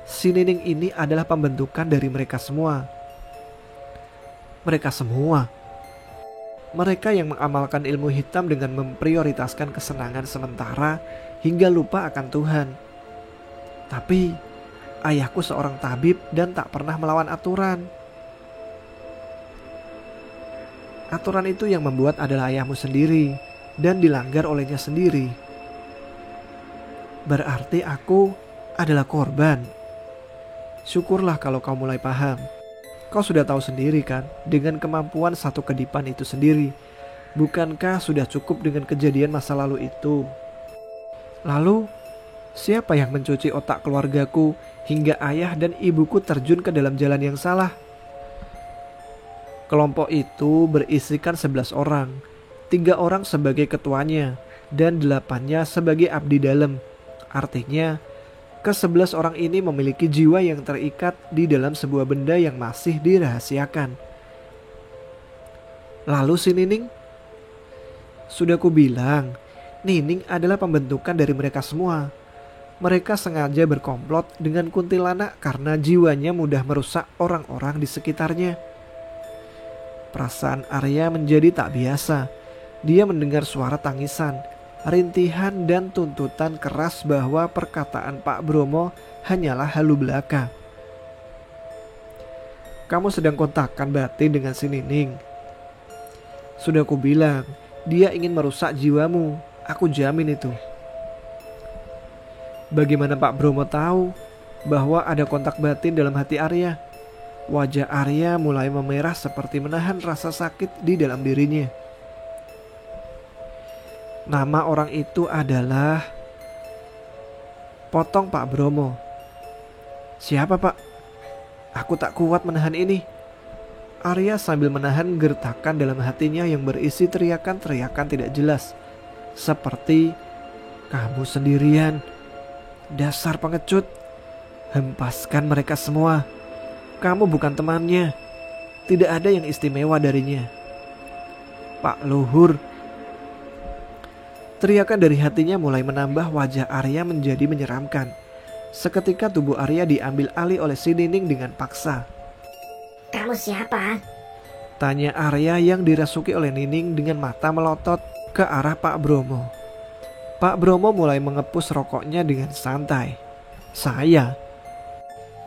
Si Nining ini adalah pembentukan dari mereka semua. Mereka semua? Mereka yang mengamalkan ilmu hitam dengan memprioritaskan kesenangan sementara hingga lupa akan Tuhan. Tapi ayahku seorang tabib dan tak pernah melawan aturan. Aturan itu yang membuat adalah ayahmu sendiri dan dilanggar olehnya sendiri. Berarti aku adalah korban. Syukurlah kalau kau mulai paham. Kau sudah tahu sendiri kan, dengan kemampuan satu kedipan itu sendiri. Bukankah sudah cukup dengan kejadian masa lalu itu? Lalu, siapa yang mencuci otak keluargaku hingga ayah dan ibuku terjun ke dalam jalan yang salah? Kelompok itu berisikan 11 orang. 3 orang sebagai ketuanya, dan 8-nya sebagai abdi dalam. Artinya, ke-11 orang ini memiliki jiwa yang terikat di dalam sebuah benda yang masih dirahasiakan. Lalu si Nining? Sudah kubilang, Nining adalah pembentukan dari mereka semua. Mereka sengaja berkomplot dengan kuntilanak karena jiwanya mudah merusak orang-orang di sekitarnya. Perasaan Arya menjadi tak biasa. Dia mendengar suara tangisan, rintihan dan tuntutan keras bahwa perkataan Pak Bromo hanyalah halu belaka. Kamu sedang kontakkan batin dengan si Nining. Sudah kubilang, dia ingin merusak jiwamu. Aku jamin itu. Bagaimana Pak Bromo tahu bahwa ada kontak batin dalam hati Arya? Wajah Arya mulai memerah seperti menahan rasa sakit di dalam dirinya. Nama orang itu adalah Potong Pak Bromo. Siapa Pak? Aku tak kuat menahan ini. Arya sambil menahan gertakan dalam hatinya yang berisi teriakan-teriakan tidak jelas. Seperti, kamu sendirian. Dasar pengecut. Hempaskan mereka semua. Kamu bukan temannya. Tidak ada yang istimewa darinya. Pak Luhur. Teriakan dari hatinya mulai menambah wajah Arya menjadi menyeramkan. Seketika tubuh Arya diambil alih oleh si Nining dengan paksa. Kamu siapa? Tanya Arya yang dirasuki oleh Nining dengan mata melotot ke arah Pak Bromo. Pak Bromo mulai mengepus rokoknya dengan santai. Saya.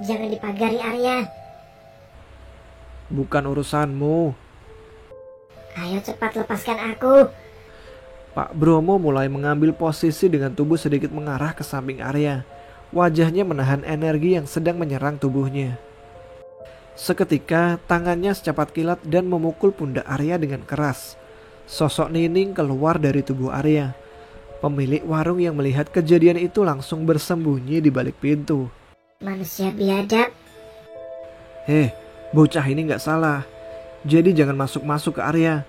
Jangan dipagari Arya. Bukan urusanmu. Ayo cepat lepaskan aku. Pak Bromo mulai mengambil posisi dengan tubuh sedikit mengarah ke samping Arya. Wajahnya menahan energi yang sedang menyerang tubuhnya. Seketika tangannya secepat kilat dan memukul pundak Arya dengan keras. Sosok Nining keluar dari tubuh Arya. Pemilik warung yang melihat kejadian itu langsung bersembunyi di balik pintu. Manusia biadab. Bocah ini gak salah. Jadi jangan masuk-masuk ke Arya.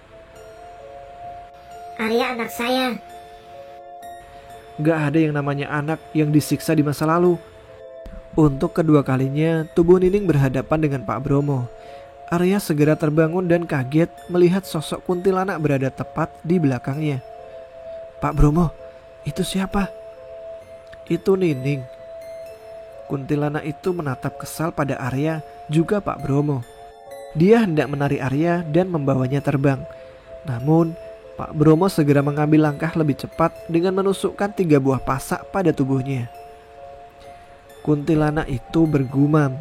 Arya anak saya. Gak ada yang namanya anak yang disiksa di masa lalu. Untuk kedua kalinya tubuh Nining berhadapan dengan Pak Bromo. Arya segera terbangun dan kaget melihat sosok kuntilanak berada tepat di belakangnya. Pak Bromo, itu siapa? Itu Nining. Kuntilanak itu menatap kesal pada Arya juga Pak Bromo. Dia hendak menarik Arya dan membawanya terbang. Namun Pak Bromo segera mengambil langkah lebih cepat dengan menusukkan 3 buah pasak pada tubuhnya. Kuntilanak itu bergumam.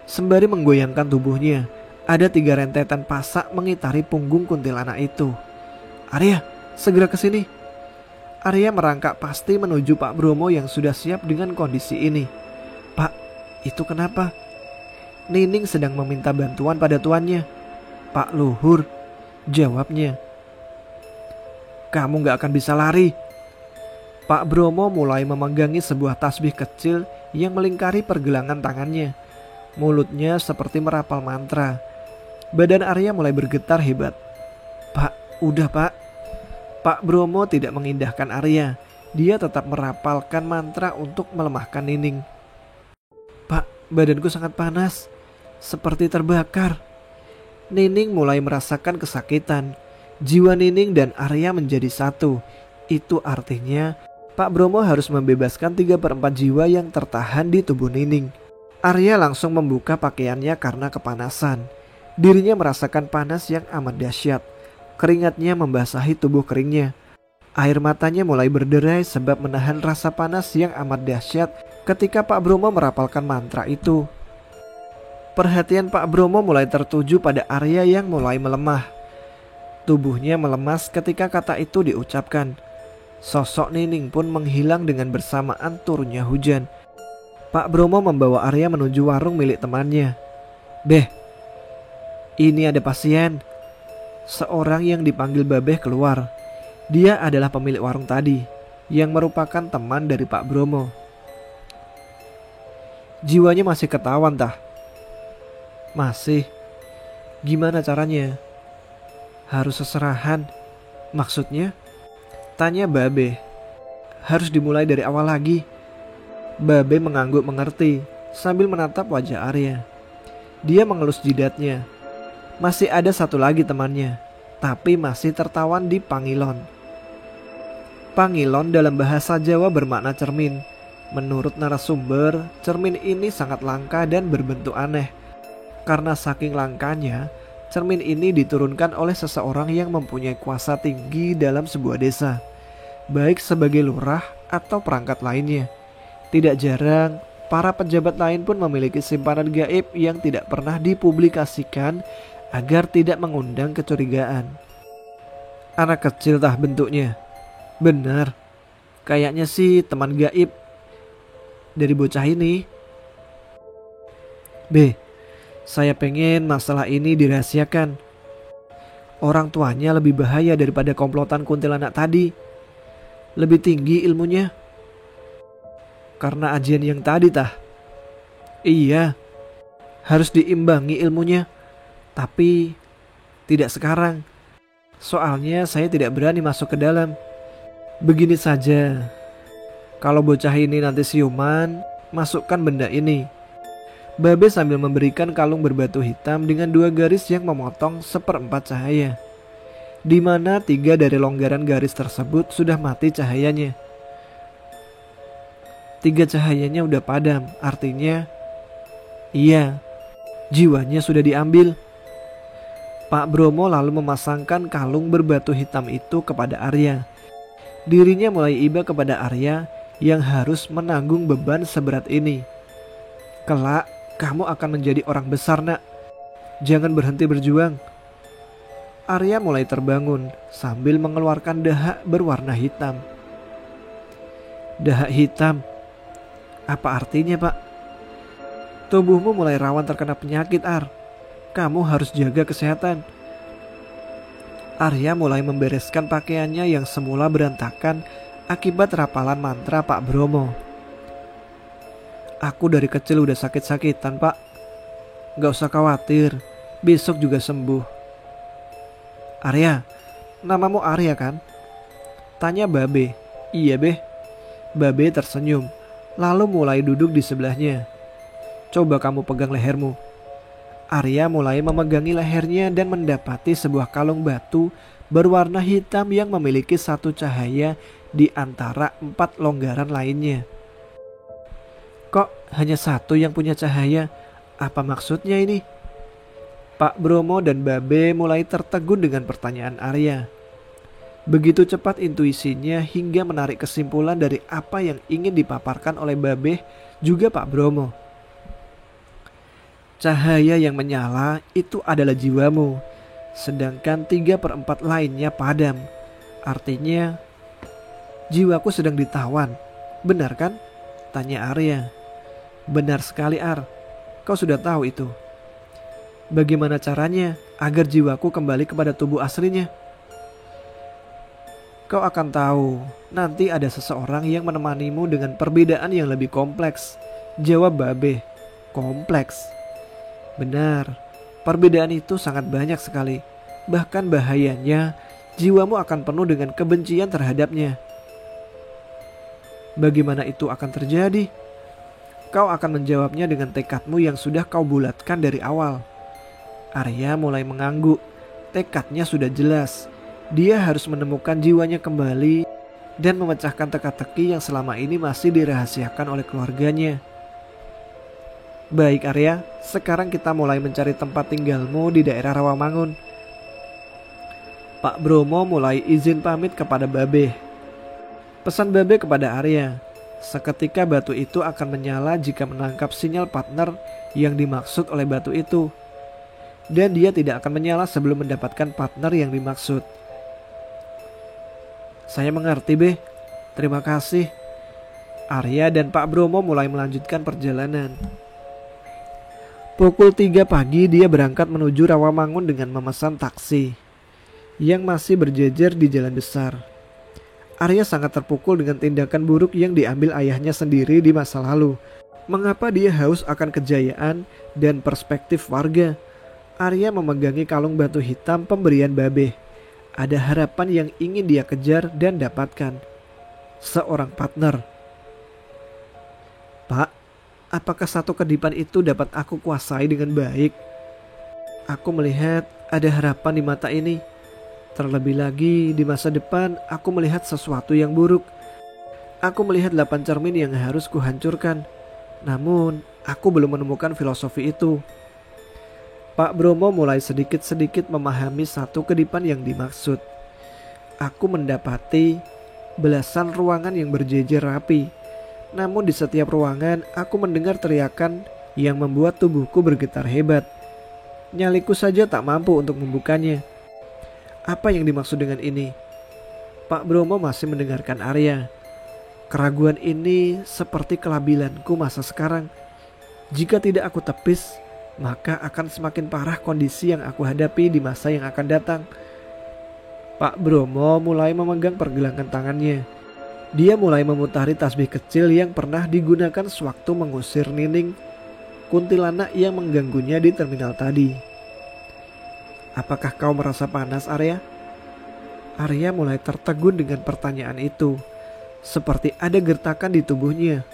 Sembari menggoyangkan tubuhnya, ada 3 rentetan pasak mengitari punggung kuntilanak itu. Arya, segera ke sini. Arya merangkak pasti menuju Pak Bromo yang sudah siap dengan kondisi ini. Pak, itu kenapa? Nining sedang meminta bantuan pada tuannya. Pak Luhur, jawabnya. Kamu gak akan bisa lari. Pak Bromo mulai memegangi sebuah tasbih kecil yang melingkari pergelangan tangannya. Mulutnya seperti merapal mantra. Badan Arya mulai bergetar hebat. Pak, udah Pak. Pak Bromo tidak mengindahkan Arya. Dia tetap merapalkan mantra untuk melemahkan Nining. Pak, badanku sangat panas. Seperti terbakar. Nining mulai merasakan kesakitan. Jiwa Nining dan Arya menjadi satu. Itu artinya Pak Bromo harus membebaskan 3/4 jiwa yang tertahan di tubuh Nining. Arya langsung membuka pakaiannya karena kepanasan. Dirinya merasakan panas yang amat dahsyat. Keringatnya membasahi tubuh keringnya. Air matanya mulai berderai sebab menahan rasa panas yang amat dahsyat ketika Pak Bromo merapalkan mantra itu. Perhatian Pak Bromo mulai tertuju pada Arya yang mulai melemah. Tubuhnya melemas ketika kata itu diucapkan. Sosok Nining pun menghilang dengan bersamaan turunnya hujan. Pak Bromo membawa Arya menuju warung milik temannya. Beh, ini ada pasien. Seorang yang dipanggil Babeh keluar. Dia adalah pemilik warung tadi, yang merupakan teman dari Pak Bromo. Jiwanya masih ketawan tah? Masih. Gimana caranya? Harus seserahan. Maksudnya? Tanya Babe. Harus dimulai dari awal lagi. Babe mengangguk mengerti sambil menatap wajah Arya. Dia mengelus jidatnya. Masih ada satu lagi temannya, tapi masih tertawan di Pangilon. Pangilon dalam bahasa Jawa bermakna cermin. Menurut narasumber, cermin ini sangat langka dan berbentuk aneh. Karena saking langkanya, cermin ini diturunkan oleh seseorang yang mempunyai kuasa tinggi dalam sebuah desa, baik sebagai lurah atau perangkat lainnya. Tidak jarang, para pejabat lain pun memiliki simpanan gaib yang tidak pernah dipublikasikan agar tidak mengundang kecurigaan. Anak kecil tah bentuknya. Benar, kayaknya sih teman gaib dari bocah ini. B, saya pengen masalah ini dirahasiakan. Orang tuanya lebih bahaya daripada komplotan kuntilanak tadi. Lebih tinggi ilmunya. Karena ajian yang tadi tah. Iya, harus diimbangi ilmunya. Tapi tidak sekarang. Soalnya saya tidak berani masuk ke dalam. Begini saja, kalau bocah ini nanti siuman, masukkan benda ini. Babe sambil memberikan kalung berbatu hitam dengan 2 garis yang memotong 1/4 cahaya, di mana 3 dari longgaran garis tersebut sudah mati cahayanya. 3 cahayanya udah padam, artinya iya, jiwanya sudah diambil. Pak Bromo lalu memasangkan kalung berbatu hitam itu kepada Arya. Dirinya mulai iba kepada Arya yang harus menanggung beban seberat ini. Kelak, kamu akan menjadi orang besar, nak. Jangan berhenti berjuang. Arya mulai terbangun sambil mengeluarkan dahak berwarna hitam. Dahak hitam? Apa artinya, Pak? Tubuhmu mulai rawan terkena penyakit, Ar. Kamu harus jaga kesehatan. Arya mulai membereskan pakaiannya yang semula berantakan akibat rapalan mantra Pak Bromo. Aku dari kecil udah sakit-sakitan, Pak. Gak usah khawatir, besok juga sembuh. Arya, namamu Arya kan? Tanya Babe. Iya, Beh. Babe tersenyum, lalu mulai duduk di sebelahnya. Coba kamu pegang lehermu. Arya mulai memegangi lehernya dan mendapati sebuah kalung batu berwarna hitam yang memiliki 1 cahaya di antara 4 longgaran lainnya. Kok hanya 1 yang punya cahaya? Apa maksudnya ini? Pak Bromo dan Babe mulai tertegun dengan pertanyaan Arya. Begitu cepat intuisinya hingga menarik kesimpulan dari apa yang ingin dipaparkan oleh Babe juga Pak Bromo. Cahaya yang menyala itu adalah jiwamu, sedangkan 3/4 lainnya padam. Artinya jiwaku sedang ditawan. Benar kan? Tanya Arya. Benar sekali, Ar. Kau sudah tahu itu. Bagaimana caranya agar jiwaku kembali kepada tubuh aslinya? Kau akan tahu, nanti ada seseorang yang menemanimu dengan perbedaan yang lebih kompleks. Jawab Babe. Kompleks? Benar, perbedaan itu sangat banyak sekali. Bahkan bahayanya, jiwamu akan penuh dengan kebencian terhadapnya. Bagaimana itu akan terjadi? Kau akan menjawabnya dengan tekadmu yang sudah kau bulatkan dari awal. Arya mulai mengangguk. Tekadnya sudah jelas. Dia harus menemukan jiwanya kembali dan memecahkan teka-teki yang selama ini masih dirahasiakan oleh keluarganya. Baik Arya, sekarang kita mulai mencari tempat tinggalmu di daerah Rawamangun. Pak Bromo mulai izin pamit kepada Babe. Pesan Babe kepada Arya, seketika batu itu akan menyala jika menangkap sinyal partner yang dimaksud oleh batu itu. Dan dia tidak akan menyala sebelum mendapatkan partner yang dimaksud. Saya mengerti, Be. Terima kasih. Arya dan Pak Bromo mulai melanjutkan perjalanan. Pukul 3 pagi dia berangkat menuju Rawamangun dengan memesan taksi yang masih berjejer di jalan besar. Arya sangat terpukul dengan tindakan buruk yang diambil ayahnya sendiri di masa lalu. Mengapa dia haus akan kejayaan dan perspektif warga? Arya memegangi kalung batu hitam pemberian Babe. ada harapan yang ingin dia kejar dan dapatkan. Seorang partner. Pak, apakah satu kedipan itu dapat aku kuasai dengan baik? Aku melihat ada harapan di mata ini. Terlebih lagi di masa depan aku melihat sesuatu yang buruk. Aku melihat 8 cermin yang harus kuhancurkan. Namun aku belum menemukan filosofi itu. Pak Bromo mulai sedikit-sedikit memahami satu kedipan yang dimaksud. Aku mendapati belasan ruangan yang berjejer rapi. Namun di setiap ruangan aku mendengar teriakan yang membuat tubuhku bergetar hebat. Nyaliku saja tak mampu untuk membukanya. Apa yang dimaksud dengan ini? Pak Bromo masih mendengarkan Arya. Keraguan ini seperti kelabilanku masa sekarang. Jika tidak aku tepis, maka akan semakin parah kondisi yang aku hadapi di masa yang akan datang. Pak Bromo mulai memegang pergelangan tangannya. Dia mulai memutari tasbih kecil yang pernah digunakan sewaktu mengusir Nining, kuntilanak yang mengganggunya di terminal tadi. Apakah kau merasa panas, Arya? Arya mulai tertegun dengan pertanyaan itu. Seperti ada gertakan di tubuhnya.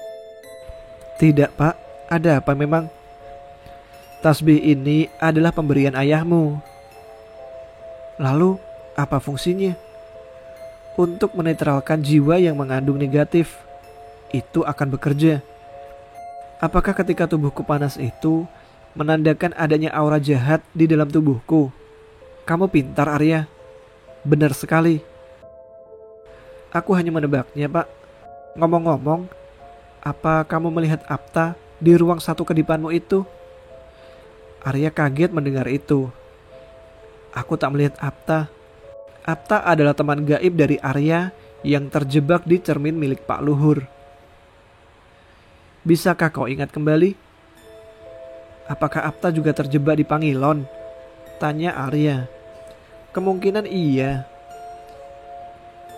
Tidak, Pak. Ada apa memang? Tasbih ini adalah pemberian ayahmu. Lalu, apa fungsinya? Untuk menetralkan jiwa yang mengandung negatif. Itu akan bekerja. Apakah ketika tubuhku panas itu menandakan adanya aura jahat di dalam tubuhku? Kamu pintar, Arya. Benar sekali. Aku hanya menebaknya, Pak. Ngomong-ngomong, apa kamu melihat Apta di ruang satu kedipanmu itu? Arya kaget mendengar itu. Aku tak melihat Apta. Apta adalah teman gaib dari Arya yang terjebak di cermin milik Pak Luhur. Bisakah kau ingat kembali? Apakah Apta juga terjebak di Pangilon? Tanya Arya. Kemungkinan iya.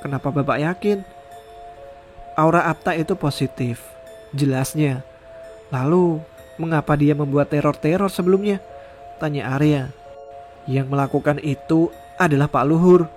Kenapa Bapak yakin? Aura Apta itu positif, jelasnya. Lalu, mengapa dia membuat teror-teror sebelumnya? Tanya Arya. Yang melakukan itu adalah Pak Luhur.